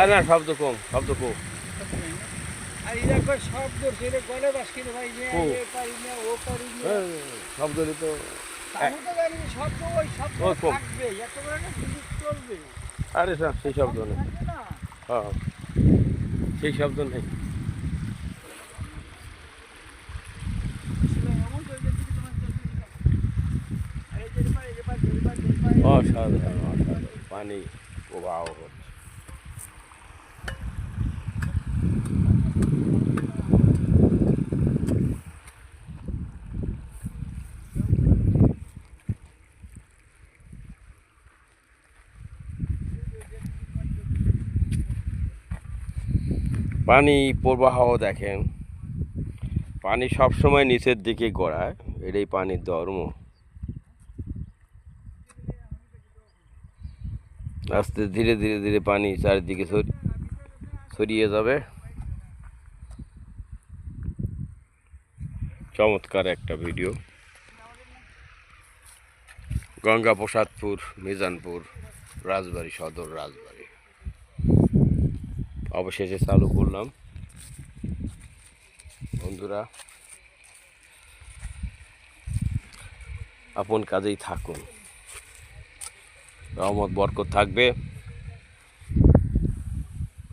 আর না শব্দ কম, শব্দ কম। শব্দ হলে তো আরে স্যার সেই শব্দ নেই। হ্যাঁ সেই শব্দ নেই। অসাধারণ অসাধারণ পানি প্রবাহ হচ্ছে। পানি প্রবাহ দেখেন, পানি সবসময় নিচের দিকে গড়ায়, এটাই পানির ধর্ম। আস্তে ধীরে ধীরে ধীরে পানি চারিদিকে ছড়িয়ে যাবে। চমৎকার একটা ভিডিও। গঙ্গাপ্রসাদপুর, মিজানপুর, রাজবাড়ী সদর, রাজবাড়ী অবশেষে চালু করলাম। বন্ধুরা আপন কাজেই থাকুন, রহমত বরকত থাকবে।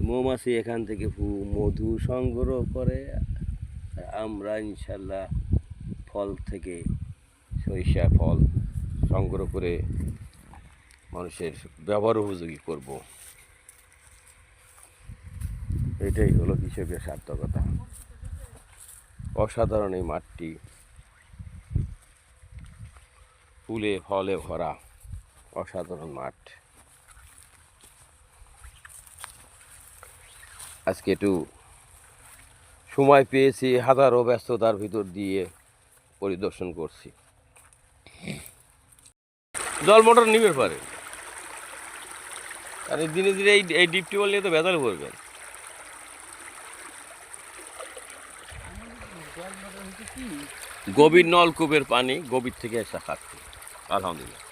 মৌমাছি এখান থেকে মধু সংগ্রহ করে, আমরা ইনশাল্লাহ ফল থেকে সরিষা ফল সংগ্রহ করে মানুষের ব্যবহার উপযোগী করব। এটাই হলো কৃষকের সার্থকতা। অসাধারণ এই মাঠটি, ফুলে ফলে ভরা অসাধারণ মাঠ। আজকে একটু সময় পেয়েছি, হাজারো ব্যস্ততার ভিতর দিয়ে পরিদর্শন করছি। জল মোটর নিবে পারে, আর দিনে দিনে এই ডিপ টিউবওয়েল নিয়ে তো ভেজাল করবেন। গভীর নলকূপের পানি, গভীর থেকে এসে খাচ্ছি আলহামদুলিল্লাহ।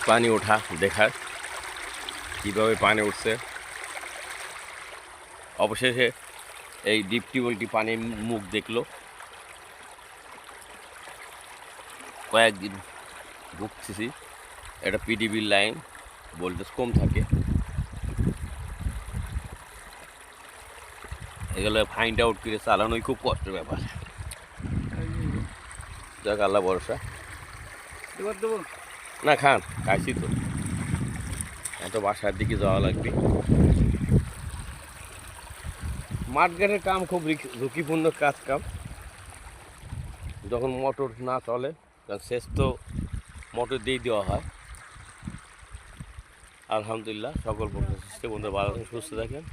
পানি ওঠা দেখার কীভাবে পানি উঠছে। অবশেষে এই ডিপ টিউবওয়েলটি পানির মুখ দেখলো। কয়েকদিন ভুগতেছি, এটা পিডিবির লাইন, ভোল্টেজ কম থাকে, এগুলো ফাইন্ড আউট করে চালানোই খুব কষ্টের ব্যাপার। যাক আল্লাহ ভরসা। না খান, খাইছি তো, এত বাসার দিকে যাওয়া লাগবে। মাঠঘাটের কাম খুব ঝুঁকিপূর্ণ কাম। যখন মোটর না চলে তখন সেচ তো মোটর দিয়ে দেওয়া হয়। আলহামদুলিল্লাহ সকল বন্ধু ভালো সুস্থ থাকেন।